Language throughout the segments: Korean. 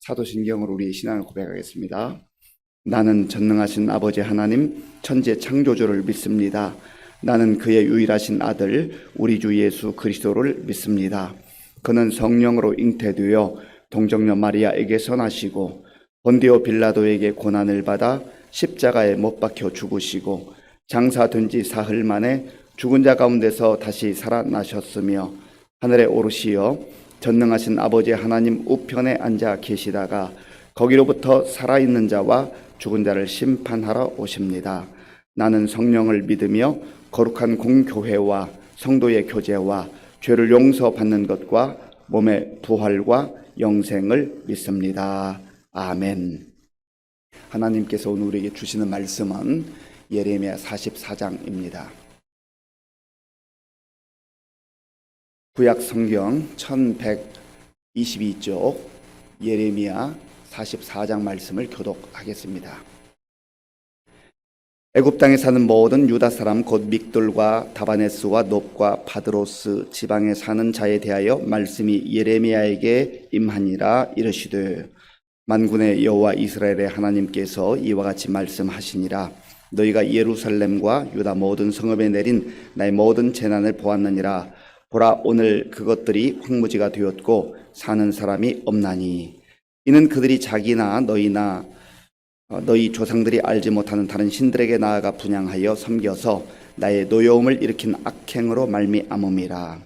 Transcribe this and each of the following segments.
사도신경으로 우리의 신앙을 고백하겠습니다. 나는 전능하신 아버지 하나님 천지 창조주를 믿습니다. 나는 그의 유일하신 아들 우리 주 예수 그리스도를 믿습니다. 그는 성령으로 잉태되어 동정녀 마리아에게서 나시고 본디오 빌라도에게 고난을 받아 십자가에 못 박혀 죽으시고 장사된 지 사흘 만에 죽은 자 가운데서 다시 살아나셨으며 하늘에 오르시어 전능하신 아버지 하나님 우편에 앉아 계시다가 거기로부터 살아있는 자와 죽은 자를 심판하러 오십니다. 나는 성령을 믿으며 거룩한 공교회와 성도의 교제와 죄를 용서받는 것과 몸의 부활과 영생을 믿습니다. 아멘. 하나님께서 오늘 우리에게 주시는 말씀은 예레미야 44장입니다. 구약 성경 1122쪽 예레미야 44장 말씀을 교독하겠습니다. 애굽 땅에 사는 모든 유다 사람 곧 믹돌과 다바네스와 놉과 바드로스 지방에 사는 자에 대하여 말씀이 예레미야에게 임하니라. 이르시되 만군의 여호와 이스라엘의 하나님께서 이와 같이 말씀하시니라. 너희가 예루살렘과 유다 모든 성읍에 내린 나의 모든 재난을 보았느니라. 보라, 오늘 그것들이 황무지가 되었고 사는 사람이 없나니 이는 그들이 자기나 너희나 너희 조상들이 알지 못하는 다른 신들에게 나아가 분향하여 섬겨서 나의 노여움을 일으킨 악행으로 말미암음이라.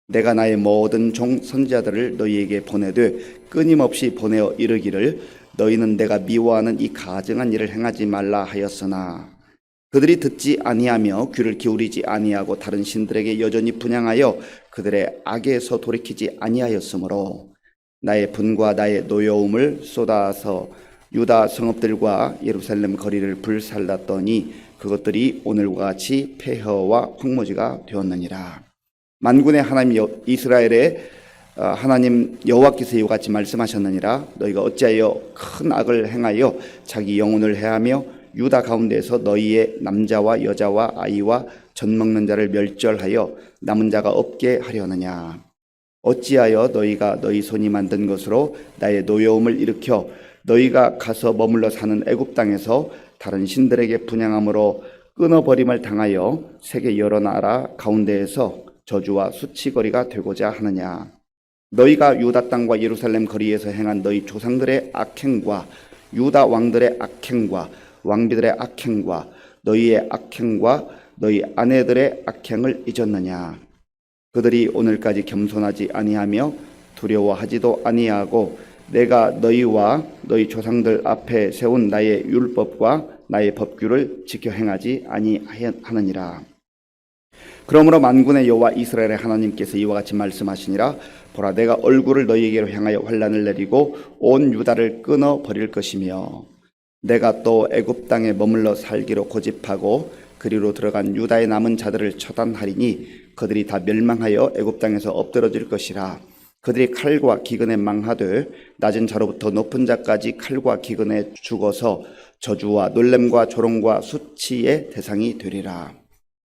내가 나의 모든 종 선지자들을 너희에게 보내되 끊임없이 보내어 이르기를 너희는 내가 미워하는 이 가증한 일을 행하지 말라 하였으나 그들이 듣지 아니하며 귀를 기울이지 아니하고 다른 신들에게 여전히 분향하여 그들의 악에서 돌이키지 아니하였으므로 나의 분과 나의 노여움을 쏟아서 유다 성읍들과 예루살렘 거리를 불살랐더니 그것들이 오늘과 같이 폐허와 황무지가 되었느니라. 만군의 하나님 이스라엘의 하나님 여호와께서 이와 같이 말씀하셨느니라. 너희가 어찌하여 큰 악을 행하여 자기 영혼을 해하며 유다 가운데에서 너희의 남자와 여자와 아이와 젖먹는 자를 멸절하여 남은 자가 없게 하려느냐. 어찌하여 너희가 너희 손이 만든 것으로 나의 노여움을 일으켜 너희가 가서 머물러 사는 애굽 땅에서 다른 신들에게 분향함으로 끊어버림을 당하여 세계 여러 나라 가운데에서 저주와 수치거리가 되고자 하느냐. 너희가 유다 땅과 예루살렘 거리에서 행한 너희 조상들의 악행과 유다 왕들의 악행과 왕비들의 악행과 너희의 악행과 너희 아내들의 악행을 잊었느냐. 그들이 오늘까지 겸손하지 아니하며 두려워하지도 아니하고 내가 너희와 너희 조상들 앞에 세운 나의 율법과 나의 법규를 지켜 행하지 아니하느니라. 그러므로 만군의 여호와 이스라엘의 하나님께서 이와 같이 말씀하시니라. 보라, 내가 얼굴을 너희에게로 향하여 환난을 내리고 온 유다를 끊어 버릴 것이며 내가 또 애굽 땅에 머물러 살기로 고집하고 그리로 들어간 유다의 남은 자들을 처단하리니 그들이 다 멸망하여 애굽 땅에서 엎드러질 것이라. 그들이 칼과 기근에 망하되 낮은 자로부터 높은 자까지 칼과 기근에 죽어서 저주와 놀램과 조롱과 수치의 대상이 되리라.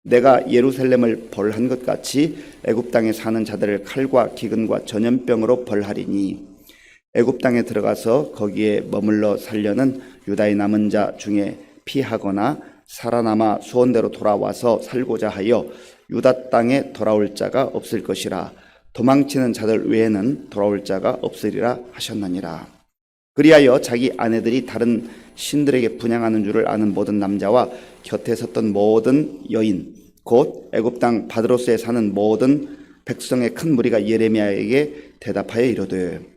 내가 예루살렘을 벌한 것 같이 애굽 땅에 사는 자들을 칼과 기근과 전염병으로 벌하리니 애굽 땅에 들어가서 거기에 머물러 살려는 유다의 남은 자 중에 피하거나 살아남아 수원대로 돌아와서 살고자 하여 유다 땅에 돌아올 자가 없을 것이라. 도망치는 자들 외에는 돌아올 자가 없으리라 하셨느니라. 그리하여 자기 아내들이 다른 신들에게 분향하는 줄을 아는 모든 남자와 곁에 섰던 모든 여인 곧 애굽 땅 바드로스에 사는 모든 백성의 큰 무리가 예레미야에게 대답하여 이르되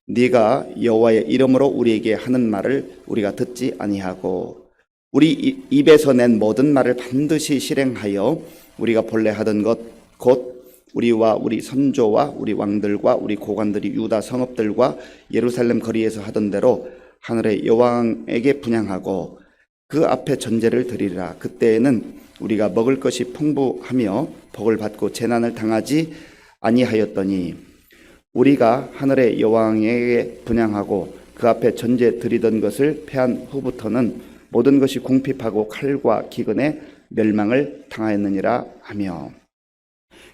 네가 여호와의 이름으로 우리에게 하는 말을 우리가 듣지 아니하고 우리 입에서 낸 모든 말을 반드시 실행하여 우리가 본래 하던 것 곧 우리와 우리 선조와 우리 왕들과 우리 고관들이 유다 성읍들과 예루살렘 거리에서 하던 대로 하늘의 여왕에게 분향하고 그 앞에 전제를 드리리라. 그때에는 우리가 먹을 것이 풍부하며 복을 받고 재난을 당하지 아니하였더니 우리가 하늘의 여왕에게 분향하고 그 앞에 전제 드리던 것을 패한 후부터는 모든 것이 궁핍하고 칼과 기근에 멸망을 당하였느니라 하며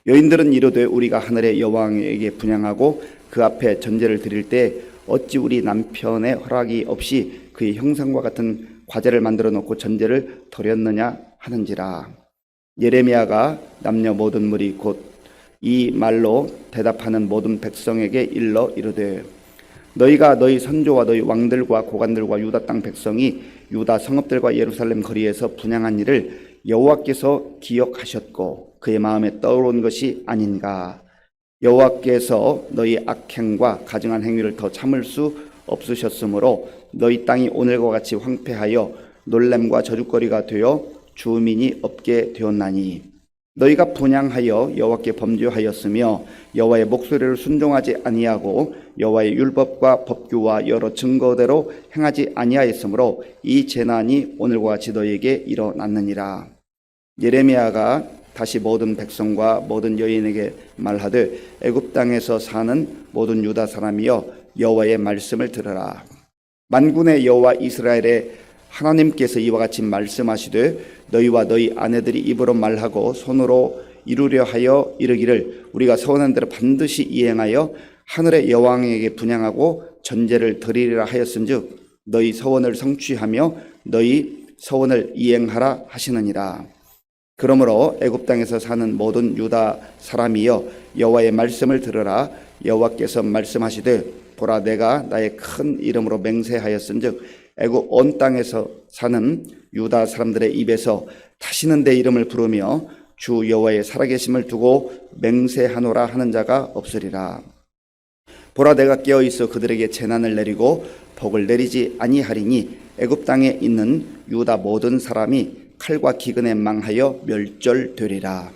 여인들은 이르되 우리가 하늘의 여왕에게 분향하고 그 앞에 전제를 드릴 때 어찌 우리 남편의 허락이 없이 그의 형상과 같은 과제를 만들어 놓고 전제를 벌였느냐 하는지라. 예레미야가 남녀 모든 무리 곧 이 말로 대답하는 모든 백성에게 일러 이르되 너희가 너희 선조와 너희 왕들과 고관들과 유다 땅 백성이 유다 성읍들과 예루살렘 거리에서 분향한 일을 여호와께서 기억하셨고 그의 마음에 떠오른 것이 아닌가. 여호와께서 너희 악행과 가증한 행위를 더 참을 수 없으셨으므로 너희 땅이 오늘과 같이 황폐하여 놀램과 저주거리가 되어 주민이 없게 되었나니 너희가 분향하여 여호와께 범죄하였으며 여호와의 목소리를 순종하지 아니하고 여호와의 율법과 법규와 여러 증거대로 행하지 아니하였으므로 이 재난이 오늘과 같이 너희에게 일어났느니라. 예레미야가 다시 모든 백성과 모든 여인에게 말하되 애굽 땅에서 사는 모든 유다 사람이여 여호와의 말씀을 들으라. 만군의 여호와 이스라엘의 하나님께서 이와 같이 말씀하시되 너희와 너희 아내들이 입으로 말하고 손으로 이루려 하여 이르기를 우리가 서원한 대로 반드시 이행하여 하늘의 여왕에게 분향하고 전제를 드리리라 하였은즉 너희 서원을 성취하며 너희 서원을 이행하라 하시느니라. 그러므로 애굽 땅에서 사는 모든 유다 사람이여 여호와의 말씀을 들으라. 여호와께서 말씀하시되 보라 내가 나의 큰 이름으로 맹세하였은즉 애굽 온 땅에서 사는 유다 사람들의 입에서 다시는 내 이름을 부르며 주 여호와의 살아계심을 두고 맹세하노라 하는 자가 없으리라. 보라 내가 깨어 있어 그들에게 재난을 내리고 복을 내리지 아니하리니 애굽 땅에 있는 유다 모든 사람이 칼과 기근에 망하여 멸절되리라.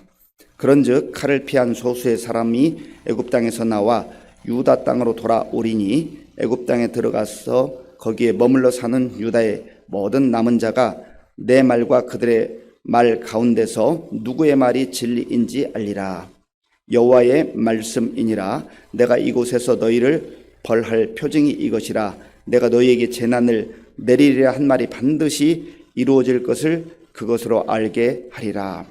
그런즉 칼을 피한 소수의 사람이 애굽 땅에서 나와 유다 땅으로 돌아오리니 애굽 땅에 들어가서 거기에 머물러 사는 유다의 모든 남은 자가 내 말과 그들의 말 가운데서 누구의 말이 진리인지 알리라. 여호와의 말씀이니라. 내가 이곳에서 너희를 벌할 표징이 이것이라. 내가 너희에게 재난을 내리리라 한 말이 반드시 이루어질 것을 그것으로 알게 하리라.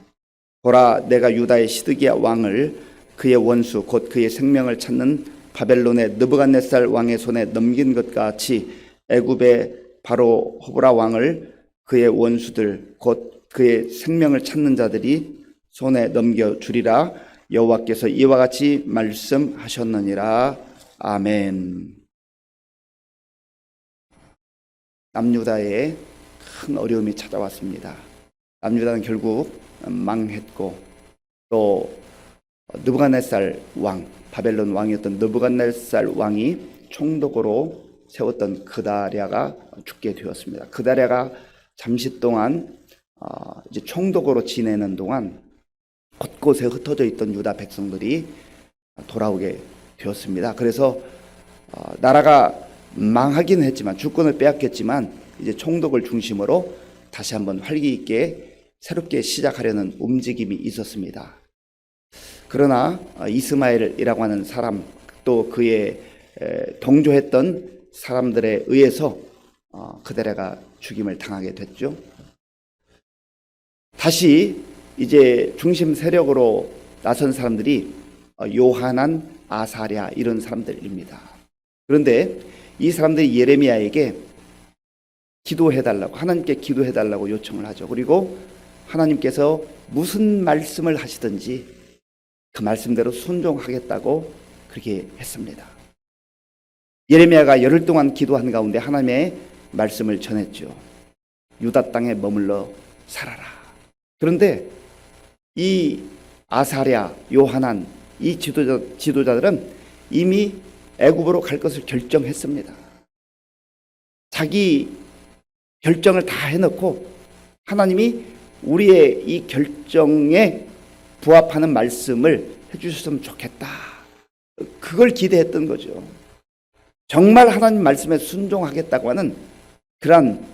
보라 내가 유다의 시드기야 왕을 그의 원수 곧 그의 생명을 찾는 바벨론의 느부갓네살 왕의 손에 넘긴 것 같이 애굽의 바로 호브라 왕을 그의 원수들 곧 그의 생명을 찾는 자들이 손에 넘겨주리라. 여호와께서 이와 같이 말씀하셨느니라. 아멘. 남유다에 큰 어려움이 찾아왔습니다. 남유다는 결국 망했고 또 느부갓네살 왕, 바벨론 왕이었던 느부갓네살 왕이 총독으로 세웠던 그다랴가 죽게 되었습니다. 그다랴가 잠시 동안 이제 총독으로 지내는 동안 곳곳에 흩어져 있던 유다 백성들이 돌아오게 되었습니다. 그래서 나라가 망하긴 했지만 주권을 빼앗겼지만 이제 총독을 중심으로 다시 한번 활기 있게 새롭게 시작하려는 움직임이 있었습니다. 그러나 이스마엘이라고 하는 사람 또 그의 동조했던 사람들에 의해서 그다랴가 죽임을 당하게 됐죠. 다시 이제 중심 세력으로 나선 사람들이 요하난, 아사랴 이런 사람들입니다. 그런데 이 사람들이 예레미야에게 기도해달라고 하나님께 기도해달라고 요청을 하죠. 그리고 하나님께서 무슨 말씀을 하시든지 그 말씀대로 순종하겠다고 그렇게 했습니다. 예레미야가 열흘 동안 기도한 가운데 하나님의 말씀을 전했죠. 유다 땅에 머물러 살아라. 그런데 이 아사랴, 요하난 이 지도자들은 이미 애굽으로 갈 것을 결정했습니다. 자기 결정을 다 해놓고 하나님이 우리의 이 결정에 부합하는 말씀을 해주셨으면 좋겠다. 그걸 기대했던 거죠. 정말 하나님 말씀에 순종하겠다고 하는 그러한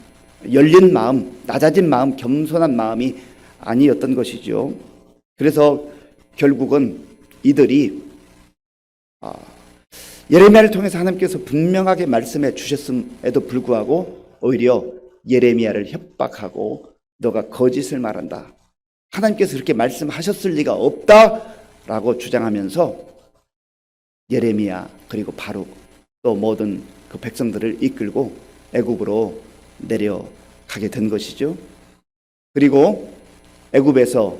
열린 마음, 낮아진 마음, 겸손한 마음이 아니었던 것이죠. 그래서 결국은 이들이 예레미야를 통해서 하나님께서 분명하게 말씀해 주셨음에도 불구하고 오히려 예레미야를 협박하고 너가 거짓을 말한다. 하나님께서 그렇게 말씀하셨을 리가 없다라고 주장하면서 예레미야 그리고 바룩 또 모든 그 백성들을 이끌고 애굽으로 내려가게 된 것이죠. 그리고 애굽에서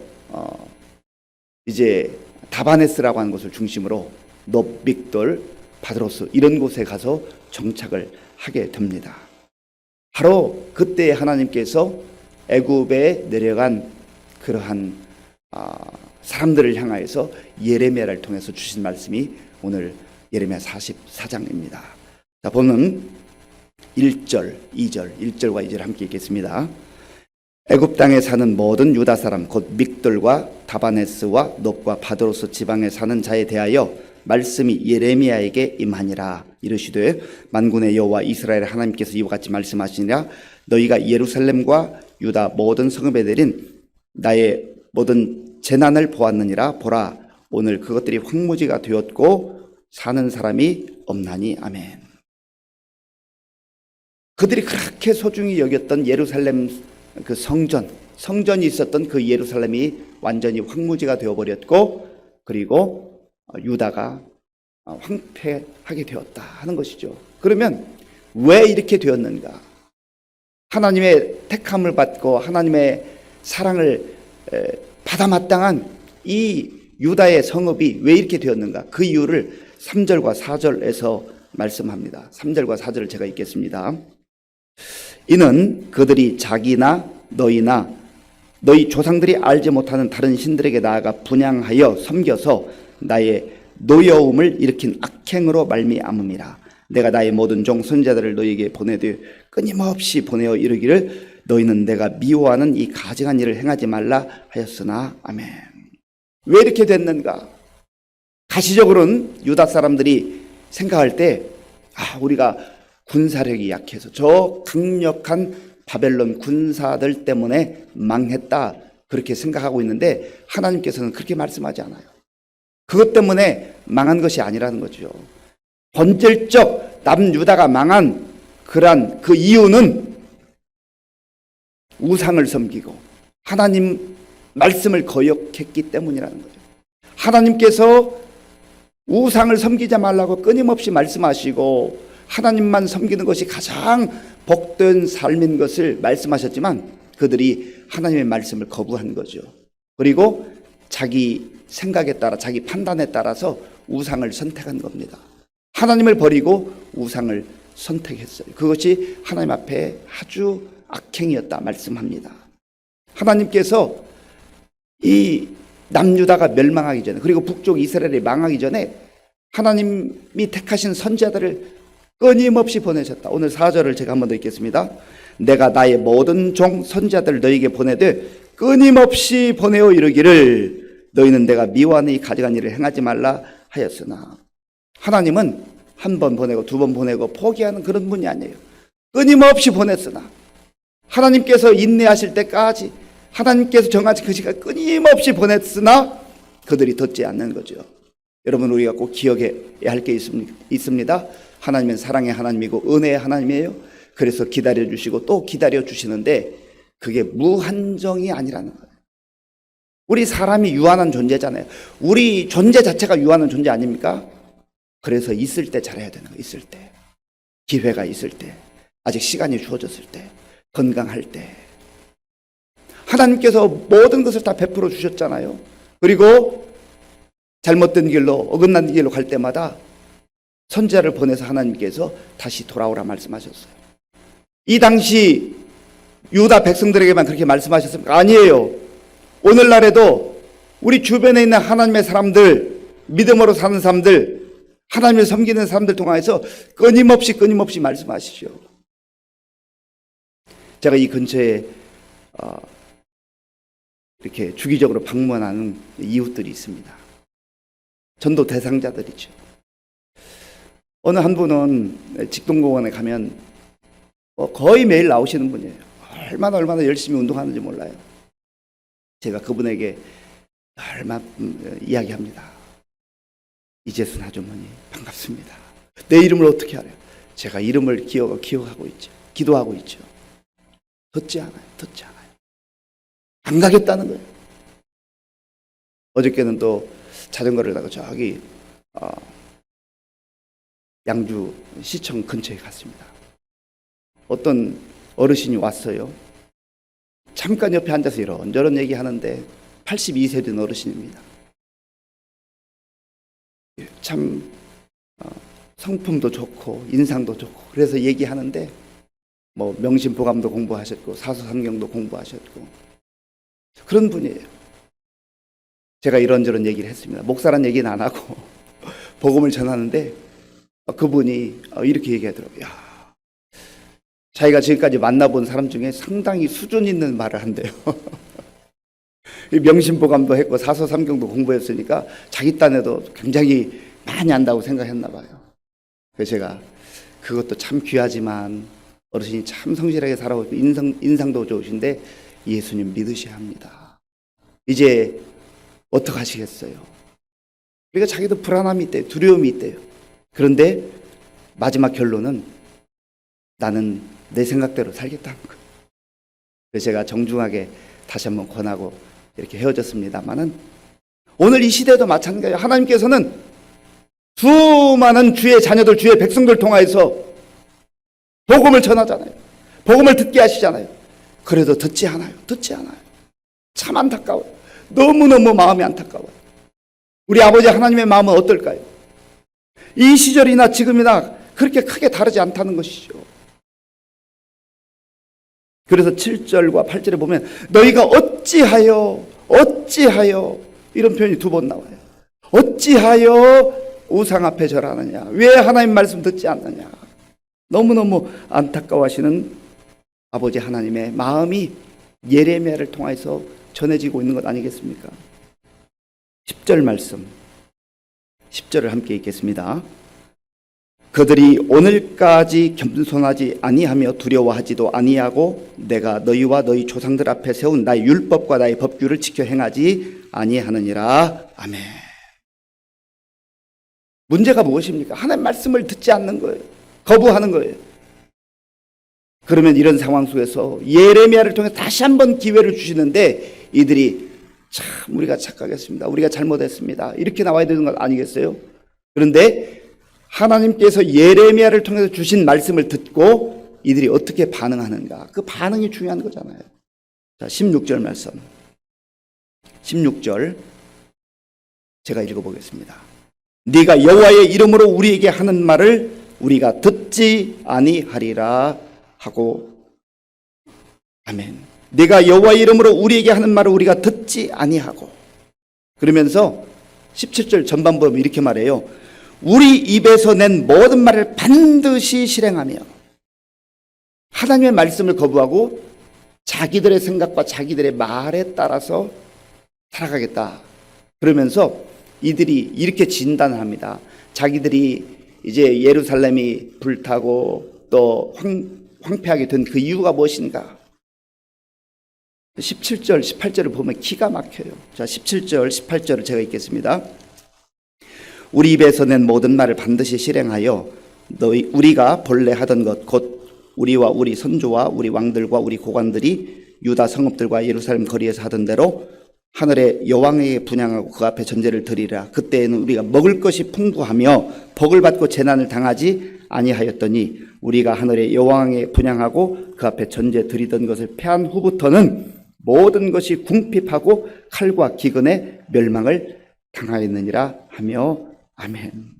이제 다바네스라고 하는 곳을 중심으로 높, 믹돌, 바드로스 이런 곳에 가서 정착을 하게 됩니다. 바로 그때 하나님께서 애굽에 내려간 그러한 사람들을 향하여서 예레미야를 통해서 주신 말씀이 오늘 예레미야 44장입니다. 자, 보면 1절, 2절, 1절과 2절 함께 읽겠습니다. 애굽 땅에 사는 모든 유다 사람 곧 믹돌과 다바네스와 높과 바드로스 지방에 사는 자에 대하여 말씀이 예레미야에게 임하니라. 이르시되 만군의 여호와 이스라엘 하나님께서 이와 같이 말씀하시니라. 너희가 예루살렘과 유다 모든 성읍에 내린 나의 모든 재난을 보았느니라. 보라, 오늘 그것들이 황무지가 되었고 사는 사람이 없나니. 아멘. 그들이 그렇게 소중히 여겼던 예루살렘 그 성전이 있었던 그 예루살렘이 완전히 황무지가 되어버렸고, 그리고 유다가 황폐하게 되었다 하는 것이죠. 그러면 왜 이렇게 되었는가? 하나님의 택함을 받고 하나님의 사랑을 받아 마땅한 이 유다의 성읍이 왜 이렇게 되었는가? 그 이유를 3절과 4절에서 말씀합니다. 3절과 4절을 제가 읽겠습니다. 이는 그들이 자기나 너희나 너희 조상들이 알지 못하는 다른 신들에게 나아가 분향하여 섬겨서 나의 노여움을 일으킨 악행으로 말미암음이라. 내가 나의 모든 종 선지자들을 너희에게 보내되 끊임없이 보내어 이르기를 너희는 내가 미워하는 이 가증한 일을 행하지 말라 하였으나. 아멘. 왜 이렇게 됐는가? 가시적으로는 유다 사람들이 생각할 때 우리가 군사력이 약해서 저 강력한 바벨론 군사들 때문에 망했다, 그렇게 생각하고 있는데 하나님께서는 그렇게 말씀하지 않아요. 그것 때문에 망한 것이 아니라는 거죠. 본질적 남유다가 망한 그러한 그 이유는 우상을 섬기고 하나님 말씀을 거역했기 때문이라는 거죠. 하나님께서 우상을 섬기지 말라고 끊임없이 말씀하시고 하나님만 섬기는 것이 가장 복된 삶인 것을 말씀하셨지만 그들이 하나님의 말씀을 거부한 거죠. 그리고 자기 생각에 따라 자기 판단에 따라서 우상을 선택한 겁니다. 하나님을 버리고 우상을 선택했어요. 그것이 하나님 앞에 아주 악행이었다 말씀합니다. 하나님께서 이 남유다가 멸망하기 전에, 그리고 북쪽 이스라엘이 망하기 전에 하나님이 택하신 선지자들을 끊임없이 보내셨다. 오늘 4절을 제가 한 번 더 읽겠습니다. 내가 나의 모든 종 선지자들을 너희에게 보내되 끊임없이 보내어 이르기를 너희는 내가 미워하는 이 가증한 일을 행하지 말라 하였으나. 하나님은 한 번 보내고 두 번 보내고 포기하는 그런 분이 아니에요. 끊임없이 보냈으나, 하나님께서 인내하실 때까지 하나님께서 정하신 그 시간 끊임없이 보냈으나 그들이 듣지 않는 거죠. 여러분, 우리가 꼭 기억해야 할 게 있습니다. 하나님은 사랑의 하나님이고 은혜의 하나님이에요. 그래서 기다려주시고 또 기다려주시는데 그게 무한정이 아니라는 거예요. 우리 사람이 유한한 존재잖아요. 우리 존재 자체가 유한한 존재 아닙니까? 그래서 있을 때 잘해야 되는 거예요. 있을 때, 기회가 있을 때, 아직 시간이 주어졌을 때, 건강할 때. 하나님께서 모든 것을 다 베풀어 주셨잖아요. 그리고 잘못된 길로, 어긋난 길로 갈 때마다 선지자를 보내서 하나님께서 다시 돌아오라 말씀하셨어요. 이 당시 유다 백성들에게만 그렇게 말씀하셨습니까? 아니에요. 오늘날에도 우리 주변에 있는 하나님의 사람들, 믿음으로 사는 사람들, 하나님을 섬기는 사람들 통해서 끊임없이 말씀하시죠. 제가 이 근처에 이렇게 주기적으로 방문하는 이웃들이 있습니다. 전도 대상자들이죠. 어느 한 분은 직동공원에 가면 거의 매일 나오시는 분이에요. 얼마나 열심히 운동하는지 몰라요. 제가 그분에게 얼마 이야기합니다. 이재순 아주머니 반갑습니다. 내 이름을 어떻게 알아요? 제가 이름을 기억하고 있죠. 기도하고 있죠. 듣지 않아요. 안 가겠다는 거예요. 어저께는 또 자전거를 타고 저기 양주 시청 근처에 갔습니다. 어떤 어르신이 왔어요. 잠깐 옆에 앉아서 이런저런 얘기하는데 82세 된 어르신입니다. 참 성품도 좋고 인상도 좋고 그래서 얘기하는데 뭐 명심보감도 공부하셨고 사서삼경도 공부하셨고 그런 분이에요. 제가 이런저런 얘기를 했습니다. 목사란 얘기는 안 하고 복음을 전하는데 그분이 이렇게 얘기하더라고요. 야, 자기가 지금까지 만나본 사람 중에 상당히 수준 있는 말을 한대요. 명심보감도 했고 사서삼경도 공부했으니까 자기 딴에도 굉장히 많이 안다고 생각했나 봐요. 그래서 제가 그것도 참 귀하지만 어르신이 참 성실하게 살아오고 인상도 좋으신데 예수님 믿으셔야 합니다. 이제 어떡하시겠어요? 그러니까 자기도 불안함이 있대요. 두려움이 있대요. 그런데 마지막 결론은 나는 내 생각대로 살겠다는 거예요. 그래서 제가 정중하게 다시 한번 권하고 이렇게 헤어졌습니다만은 오늘 이 시대도 마찬가지예요. 하나님께서는 수많은 주의 자녀들, 주의 백성들 통하여서 복음을 전하잖아요. 복음을 듣게 하시잖아요. 그래도 듣지 않아요. 참 안타까워요. 너무너무 마음이 안타까워요. 우리 아버지 하나님의 마음은 어떨까요? 이 시절이나 지금이나 그렇게 크게 다르지 않다는 것이죠. 그래서 7절과 8절에 보면 너희가 어찌하여 이런 표현이 2번 나와요. 어찌하여 우상 앞에 절하느냐? 왜 하나님 말씀 듣지 않느냐? 너무너무 안타까워하시는 아버지 하나님의 마음이 예레미야를 통해서 전해지고 있는 것 아니겠습니까? 10절 말씀 10절을 함께 읽겠습니다. 그들이 오늘까지 겸손하지 아니하며 두려워하지도 아니하고 내가 너희와 너희 조상들 앞에 세운 나의 율법과 나의 법규를 지켜 행하지 아니하느니라. 아멘. 문제가 무엇입니까? 하나님 말씀을 듣지 않는 거예요. 거부하는 거예요. 그러면 이런 상황 속에서 예레미야를 통해 다시 한번 기회를 주시는데 이들이 참 우리가 착각했습니다. 우리가 잘못했습니다. 이렇게 나와야 되는 것 아니겠어요? 그런데 하나님께서 예레미야를 통해서 주신 말씀을 듣고 이들이 어떻게 반응하는가? 그 반응이 중요한 거잖아요. 자, 16절 말씀. 16절 제가 읽어보겠습니다. 네가 여호와의 이름으로 우리에게 하는 말을 우리가 듣지 아니하리라 하고 아멘. 네가 여호와의 이름으로 우리에게 하는 말을 우리가 듣지 아니하고 그러면서 17절 전반부 보면 이렇게 말해요. 우리 입에서 낸 모든 말을 반드시 실행하며 하나님의 말씀을 거부하고 자기들의 생각과 자기들의 말에 따라서 살아가겠다. 그러면서 이들이 이렇게 진단을 합니다. 자기들이 이제 예루살렘이 불타고 또 황폐하게 된 그 이유가 무엇인가? 17절, 18절을 보면 기가 막혀요. 자, 17절, 18절을 제가 읽겠습니다. 우리 입에서 낸 모든 말을 반드시 실행하여 우리가 본래 하던 것 곧 우리와 우리 선조와 우리 왕들과 우리 고관들이 유다 성읍들과 예루살렘 거리에서 하던 대로 하늘의 여왕에게 분향하고 그 앞에 전제를 드리라. 그때에는 우리가 먹을 것이 풍부하며 복을 받고 재난을 당하지 아니하였더니 우리가 하늘의 여왕에게 분향하고 그 앞에 전제 드리던 것을 패한 후부터는 모든 것이 궁핍하고 칼과 기근에 멸망을 당하였느니라 하며 아멘.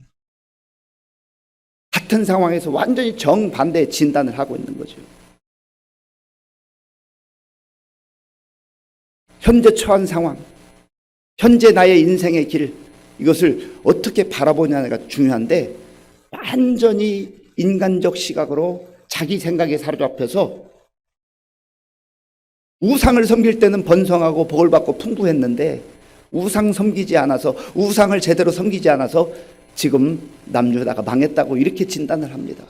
같은 상황에서 완전히 정반대의 진단을 하고 있는 거죠. 현재 처한 상황, 현재 나의 인생의 길, 이것을 어떻게 바라보냐가 중요한데 완전히 인간적 시각으로 자기 생각에 사로잡혀서 우상을 섬길 때는 번성하고 복을 받고 풍부했는데 우상 섬기지 않아서 우상을 제대로 섬기지 않아서 지금 남유다가 망했다고 이렇게 진단을 합니다.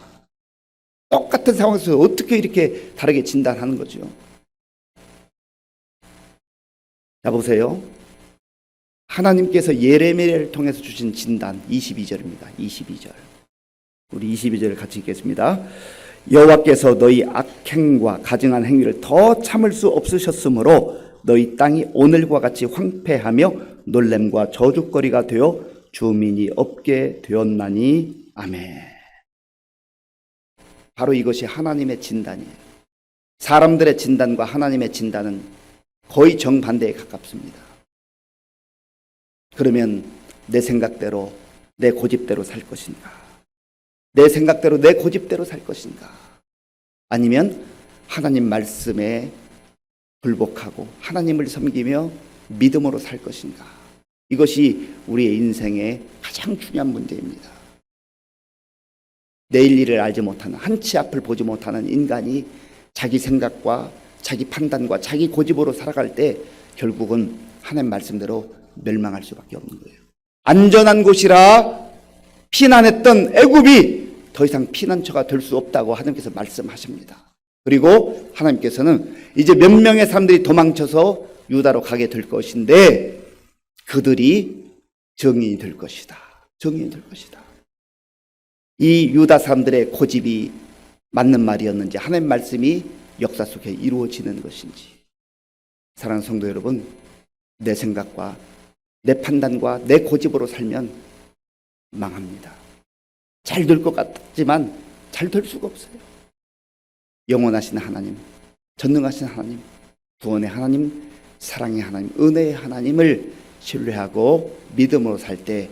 똑같은 상황에서 어떻게 이렇게 다르게 진단하는 거죠? 자, 보세요. 하나님께서 예레미야를 통해서 주신 진단 22절입니다. 22절. 우리 22절을 같이 읽겠습니다. 여호와께서 너희 악행과 가증한 행위를 더 참을 수 없으셨으므로 너희 땅이 오늘과 같이 황폐하며 놀램과 저주거리가 되어 주민이 없게 되었나니 아멘. 바로 이것이 하나님의 진단이에요. 사람들의 진단과 하나님의 진단은 거의 정반대에 가깝습니다. 그러면 내 생각대로, 내 고집대로 살 것인가? 내 생각대로, 내 고집대로 살 것인가? 아니면 하나님 말씀에 굴복하고 하나님을 섬기며 믿음으로 살 것인가? 이것이 우리의 인생의 가장 중요한 문제입니다. 내일 일을 알지 못하는, 한치 앞을 보지 못하는 인간이 자기 생각과 자기 판단과 자기 고집으로 살아갈 때 결국은 하나님 말씀대로 멸망할 수밖에 없는 거예요. 안전한 곳이라 피난했던 애굽이 더 이상 피난처가 될 수 없다고 하나님께서 말씀하십니다. 그리고 하나님께서는 이제 몇 명의 사람들이 도망쳐서 유다로 가게 될 것인데 그들이 정인이 될 것이다. 정인이 될 것이다. 이 유다 사람들의 고집이 맞는 말이었는지, 하나님 말씀이 역사 속에 이루어지는 것인지. 사랑하는 성도 여러분, 내 생각과 내 판단과 내 고집으로 살면 망합니다. 잘 될 것 같지만 잘 될 수가 없어요. 영원하신 하나님, 전능하신 하나님, 구원의 하나님, 사랑의 하나님, 은혜의 하나님을 신뢰하고 믿음으로 살 때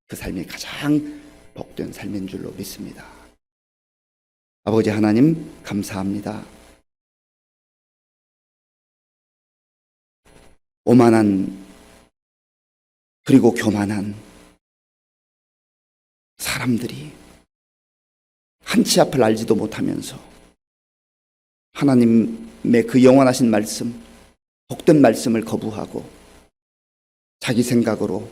그 삶이 가장 복된 삶인 줄로 믿습니다. 아버지 하나님, 감사합니다. 오만한 그리고 교만한 사람들이 한치 앞을 알지도 못하면서 하나님의 그 영원하신 말씀, 복된 말씀을 거부하고 자기 생각으로,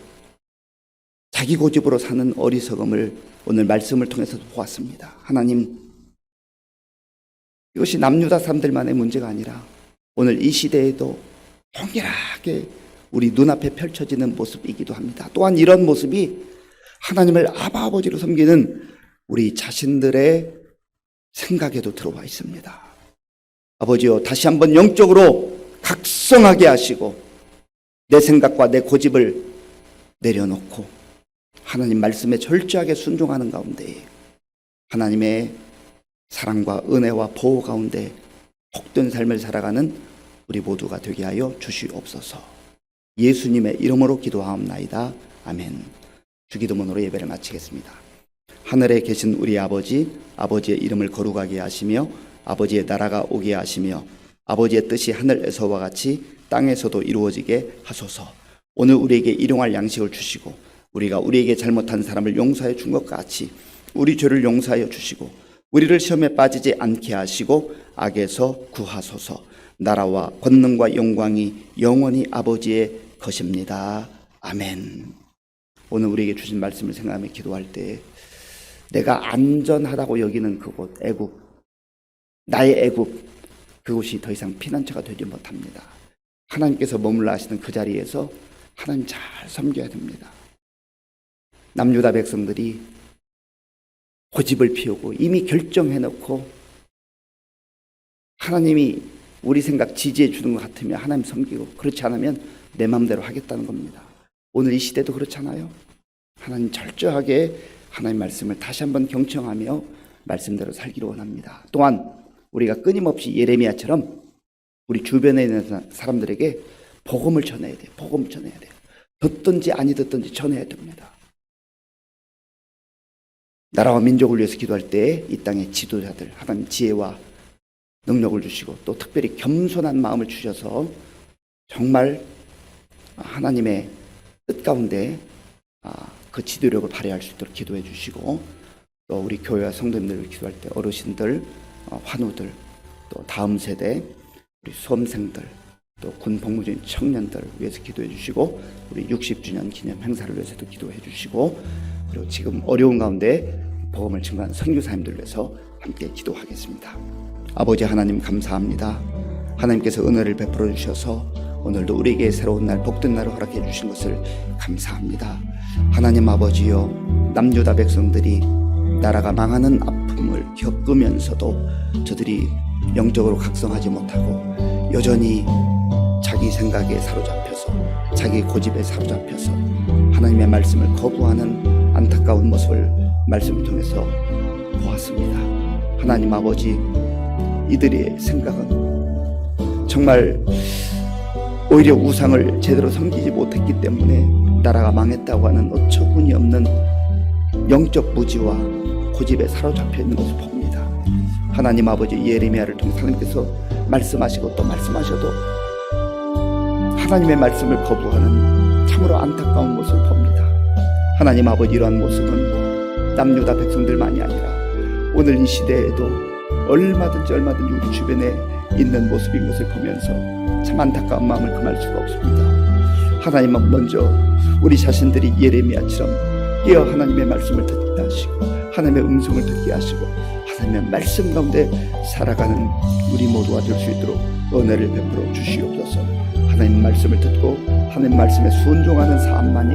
자기 고집으로 사는 어리석음을 오늘 말씀을 통해서 보았습니다. 하나님, 이것이 남유다 사람들만의 문제가 아니라 오늘 이 시대에도 동일하게 우리 눈앞에 펼쳐지는 모습이기도 합니다. 또한 이런 모습이 하나님을 아바 아버지로 섬기는 우리 자신들의 생각에도 들어와 있습니다. 아버지요, 다시 한번 영적으로 각성하게 하시고 내 생각과 내 고집을 내려놓고 하나님 말씀에 철저하게 순종하는 가운데 하나님의 사랑과 은혜와 보호 가운데 복된 삶을 살아가는 우리 모두가 되게 하여 주시옵소서. 예수님의 이름으로 기도하옵나이다. 아멘. 주기도문으로 예배를 마치겠습니다. 하늘에 계신 우리 아버지, 아버지의 이름을 거룩하게 하시며 아버지의 나라가 오게 하시며 아버지의 뜻이 하늘에서와 같이 땅에서도 이루어지게 하소서. 오늘 우리에게 일용할 양식을 주시고 우리가 우리에게 잘못한 사람을 용서해 준 것 같이 우리 죄를 용서하여 주시고 우리를 시험에 빠지지 않게 하시고 악에서 구하소서. 나라와 권능과 영광이 영원히 아버지의 것입니다. 아멘. 오늘 우리에게 주신 말씀을 생각하며 기도할 때 내가 안전하다고 여기는 그곳, 애굽, 나의 애굽, 그곳이 더 이상 피난처가 되지 못합니다. 하나님께서 머물러 하시는 그 자리에서 하나님 잘 섬겨야 됩니다. 남유다 백성들이 고집을 피우고 이미 결정해놓고 하나님이 우리 생각 지지해 주는 것 같으면 하나님 섬기고, 그렇지 않으면 내 마음대로 하겠다는 겁니다. 오늘 이 시대도 그렇잖아요. 하나님 철저하게 하나님 말씀을 다시 한번 경청하며 말씀대로 살기를 원합니다. 또한 우리가 끊임없이 예레미야처럼 우리 주변에 있는 사람들에게 복음을 전해야 돼요. 복음을 전해야 돼요. 듣든지 아니 듣든지 전해야 됩니다. 나라와 민족을 위해서 기도할 때 이 땅의 지도자들, 하나님 지혜와 능력을 주시고 또 특별히 겸손한 마음을 주셔서 정말 하나님의 뜻 가운데 그 지도력을 발휘할 수 있도록 기도해 주시고, 또 우리 교회와 성도님들을 기도할 때 어르신들, 환우들, 또 다음 세대 우리 수험생들, 또 군 복무 중인 청년들 위해서 기도해 주시고, 우리 60주년 기념 행사를 위해서도 기도해 주시고, 그리고 지금 어려운 가운데 복음을 증거하는 선교사님들 위해서 함께 기도하겠습니다. 아버지 하나님 감사합니다. 하나님께서 은혜를 베풀어 주셔서 오늘도 우리에게 새로운 날, 복된 날을 허락해 주신 것을 감사합니다. 하나님 아버지여, 남유다 백성들이 나라가 망하는 아픔을 겪으면서도 저들이 영적으로 각성하지 못하고 여전히 자기 생각에 사로잡혀서, 자기 고집에 사로잡혀서 하나님의 말씀을 거부하는 안타까운 모습을 말씀을 통해서 보았습니다. 하나님 아버지, 이들의 생각은 정말 오히려 우상을 제대로 섬기지 못했기 때문에 나라가 망했다고 하는 어처구니 없는 영적 무지와 고집에 사로잡혀 있는 것을 봅니다. 하나님 아버지, 예레미야를 통해 하나님께서 말씀하시고 또 말씀하셔도 하나님의 말씀을 거부하는 참으로 안타까운 모습을 봅니다. 하나님 아버지, 이러한 모습은 남유다 백성들만이 아니라 오늘 이 시대에도 얼마든지 우리 주변에 있는 모습인 것을 보면서 참 안타까운 마음을 금할 수가 없습니다. 하나님은 먼저 우리 자신들이 예레미야처럼 깨어 하나님의 말씀을 듣게 하시고 하나님의 음성을 듣게 하시고 하나님의 말씀 가운데 살아가는 우리 모두가 될 수 있도록 은혜를 베풀어 주시옵소서. 하나님 말씀을 듣고 하나님 말씀에 순종하는 삶만이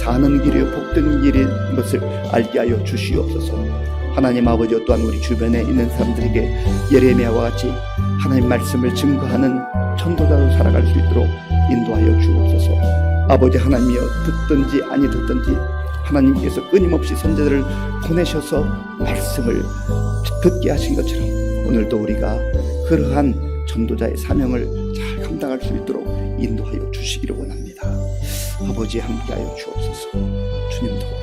사는 길이요 복된 길인 것을 알게 하여 주시옵소서. 하나님 아버지, 또한 우리 주변에 있는 사람들에게 예레미야와 같이 하나님 말씀을 증거하는 전도자로 살아갈 수 있도록 인도하여 주옵소서. 아버지 하나님이여, 듣든지 아니 듣든지 하나님께서 끊임없이 선지자들을 보내셔서 말씀을 듣게 하신 것처럼 오늘도 우리가 그러한 전도자의 사명을 잘 감당할 수 있도록 인도하여 주시기를 원합니다. 아버지, 함께하여 주옵소서. 주님 도와